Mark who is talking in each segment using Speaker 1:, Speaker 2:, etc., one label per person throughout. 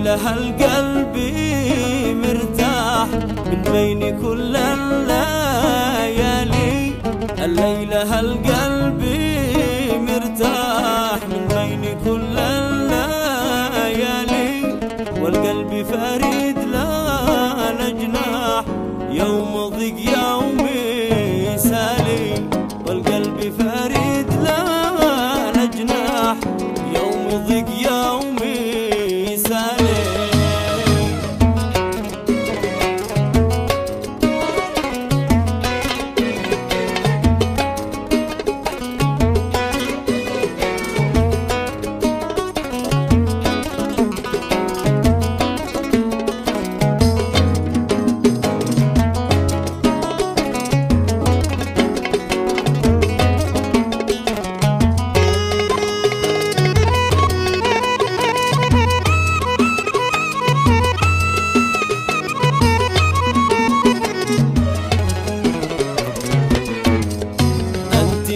Speaker 1: الليلة هالقلب مرتاح من بين كل الليالي. الليلة هالقلب مرتاح من بين كل الليالي. والقلب فريد لا جناح يوم ضيق يوم سالي. والقلب فريد لا جناح يوم ضيق يوم سالي.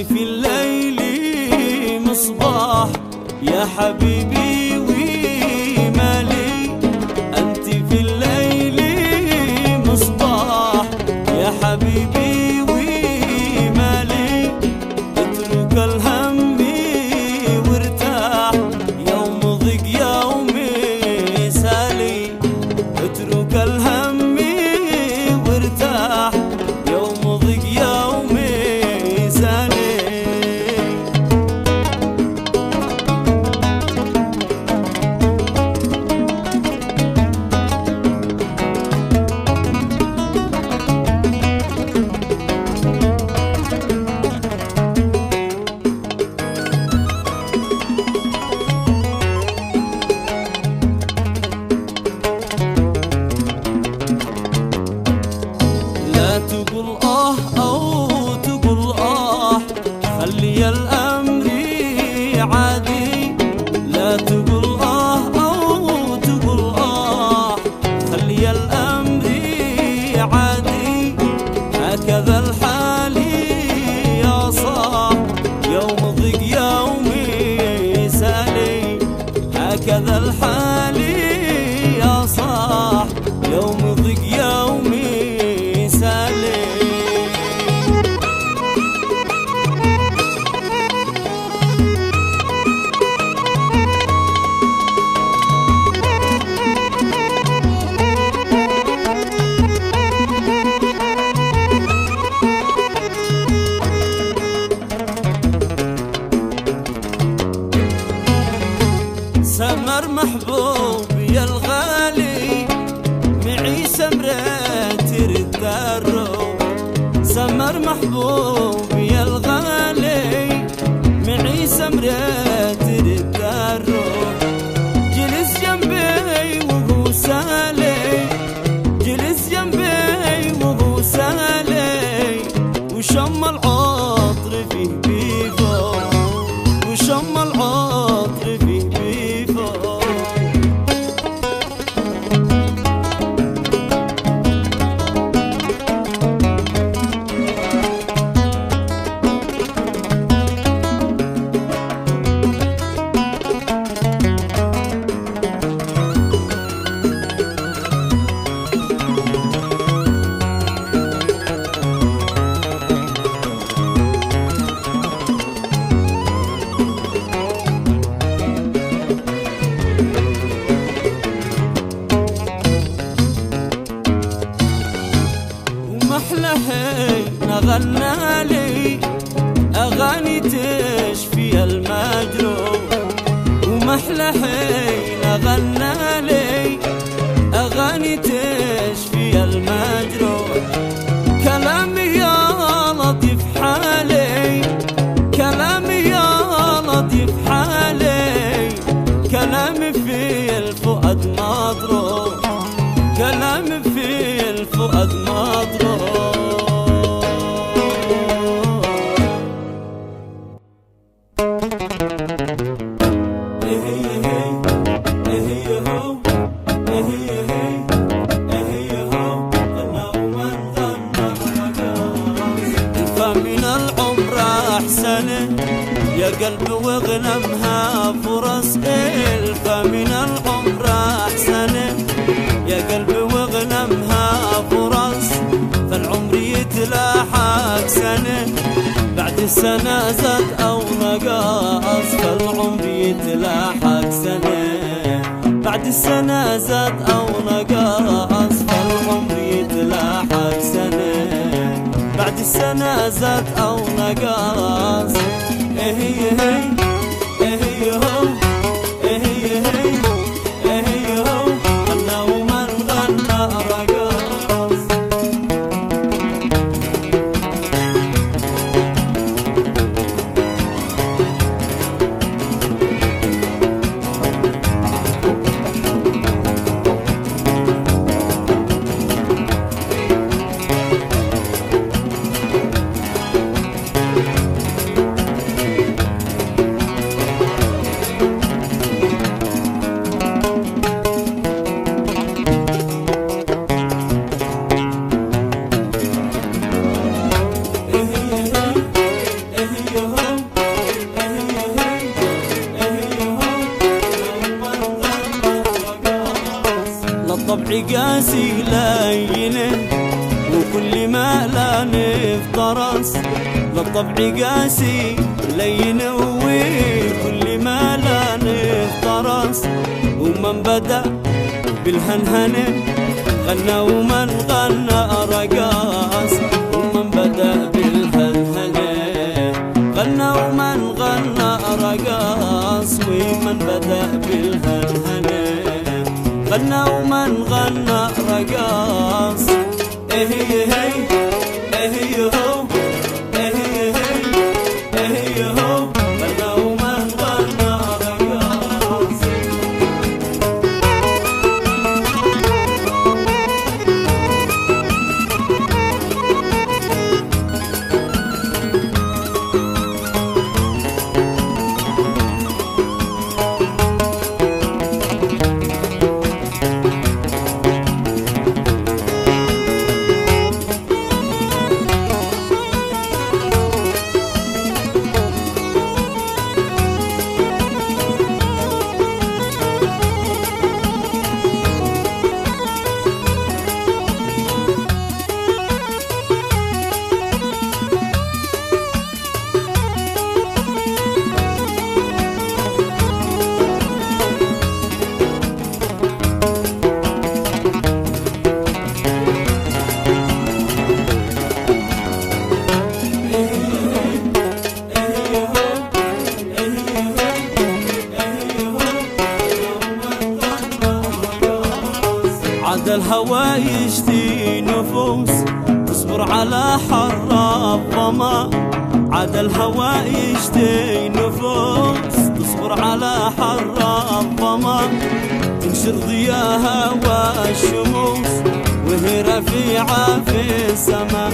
Speaker 1: في الليل مصباح يا حبيبي ومالي. أنت في الليل مصباح يا حبيبي ومالي. اترك الهم وارتاح يوم ضيق يوم سالي. اترك الهم وارتاح يوم ضيق يوم سالي. تقول أو تقول خلي الأمر عادي. لا تقول أو تقول خلي الأمر عادي. هكذا الحال يا صاح يوم ضيق يوم سالي. هكذا الحال يا صاح يوم ضيق يوم سالي. سمر محبوبي الغالي معي سمرة ترد الروح. سمر محبوبي الغالي معي سمرة ترد الروح. جلس جنبي وهو سالي. جلس جنبي وهو سالي. وشم العطر فيه بيفوق. وشم العطر فيه بيفوق. سنة يا قلبي واغنمها فرص إلف من العمر أحسنه يا قلبي واغنمها فرص فالعمر يتلاحق سنة بعد السنة زاد أو نقص فالعمر يتلاحق سنة بعد السنة زاد أو نقص فالعمر يتلاحق سنة بعد السنة زاد أو نقص هي هي هو هي هي هو غنى ومن غنى رقص طبعي قاسي لينه وكل ما لا نفترس للطبع قاسي لينه وكل ما لا نفترس ومن بدأ بالهنهنة غنى ومن غنى رقص ومن بدأ بالهنهنة غنى ومن غنى رقص ومن بدأ بالهنهنة غنى ومن غنى رقص هي هي هو هي هو غنى ومن غنى رقص عاد الهوى يشتي نفوس تصبر على حر الظما عاد الهوى يشتي نفوس تصبر على حر الظما تنشر ضياها والشموس وهي رفيعة في السما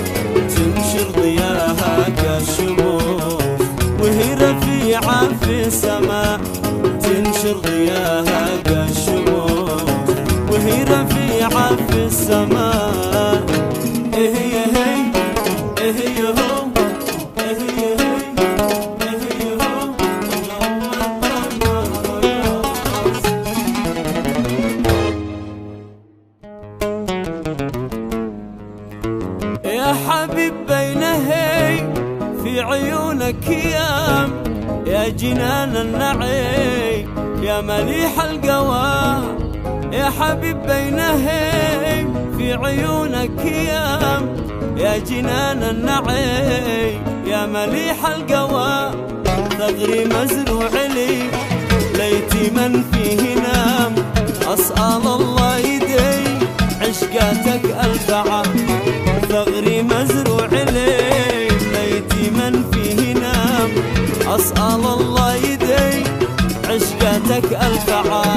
Speaker 1: تنشر ضياها كالشموس وهي رفيعة في السما تنشر ضياها كالشموس وهي رفيعة في السماء هي هو هي هو يا حبيب بينهي في عيونك يا جنان النعيم يا مليح القوام يا حبيب بينهيم في عيونك يا جنان النعيم يا مليح القوى ثغري مزروع لي ليتي من فيه نام أسأل الله يدي عشقاتك الفعا ثغري مزروع لي ليتي من فيه نام أسأل الله يدي عشقاتك الفعا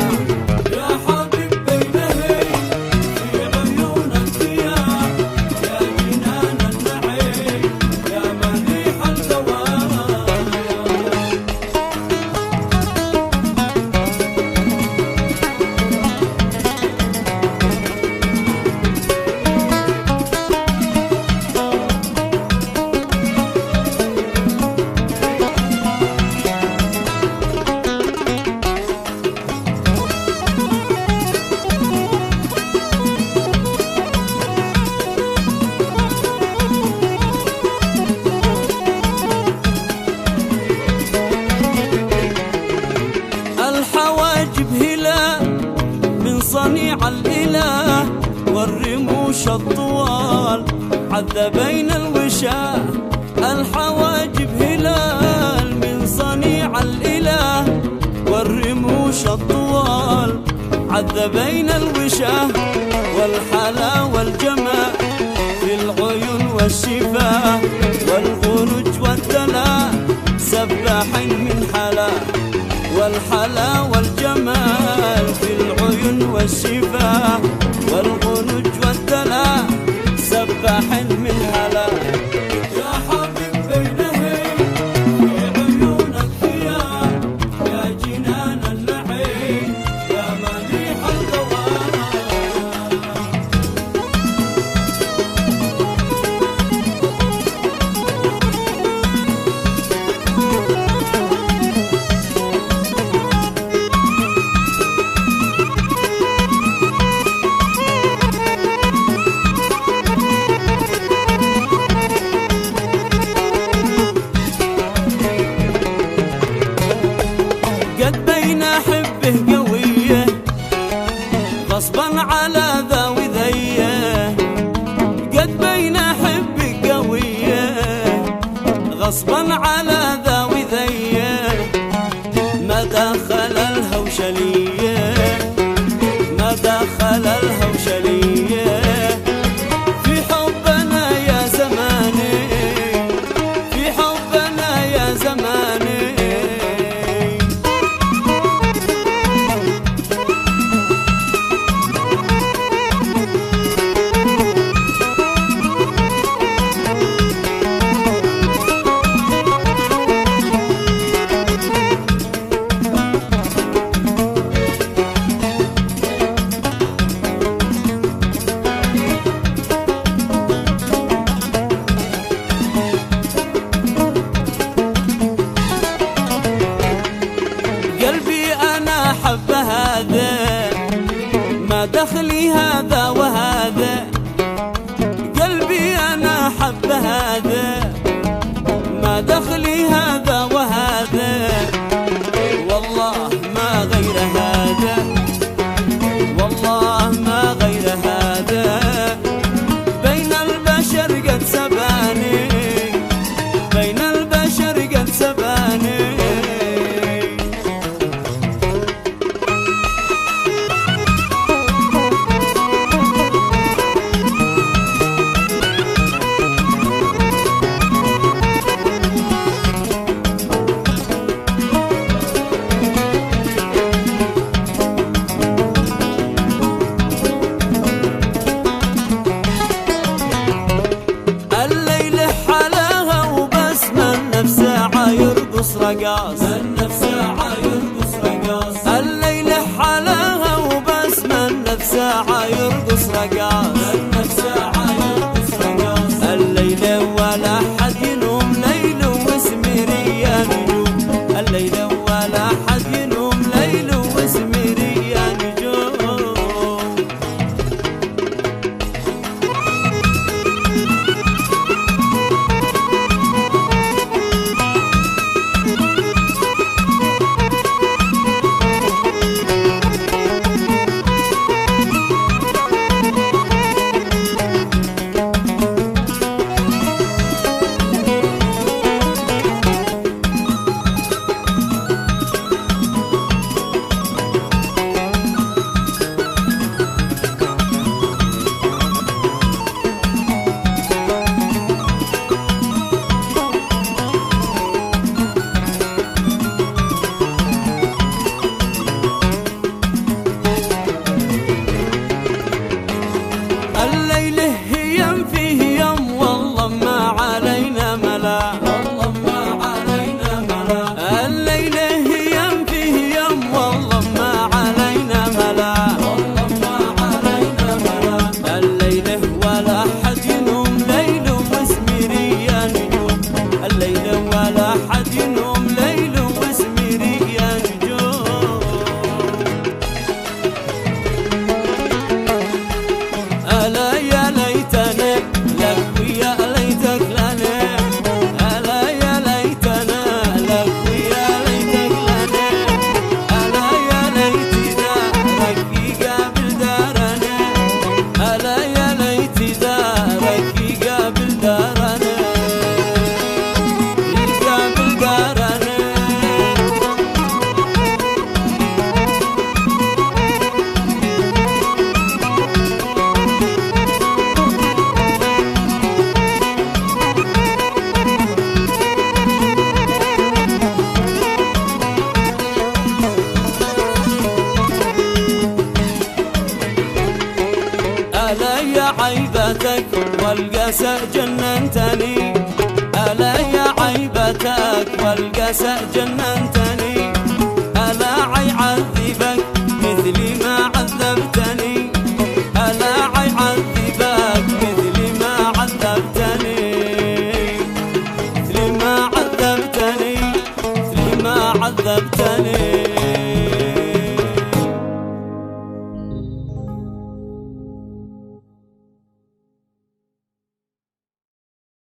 Speaker 1: الطوال عذ بين الوشاه الحواجب هلال من صنيع الإله والرموش الطوال عذ بين الوشاه والحلا والجمال في العيون والشفاه والغرج والدلال سباح من حلا والحلا والجمال في العيون والشفاه والغرج والدلال سباح من حلا يا حبيب بينهي في عيونك ثياب يا جنان اللعين يا مليح القوام قد بين أحبه قوية غصبا على ذا وذيه قد بين أحبه قوية غصبا على ذا وذيه ما دخل الهوشلية ما دخل الهوشلية في حبنا يا زماني في حبنا يا زماني قلبي أنا حب هذا ما دخلي هذا وهذا قلبي أنا حب هذا ما دخلي هذا وهذا والله ما غير هذا والله ما غير هذا بين البشر قد سباني بين البشر قد سباني رقاص النفس يرقص رقاص الليل حلاها وبس ما النفس يرقص رقاص النفس يرقص رقاص الليل ولا حد ينوم ليل واسمري يا نجوم الليل ولا حد ينوم ليل واسمري يا نجوم والقسى جننتني، ألا يا عيبتك والقسى جننتني، ألا يعذبك مثل ما عذبتني، ألا يعذبك مثل ما عذبتني، مثل ما عذبتني، مثل ما عذبتني.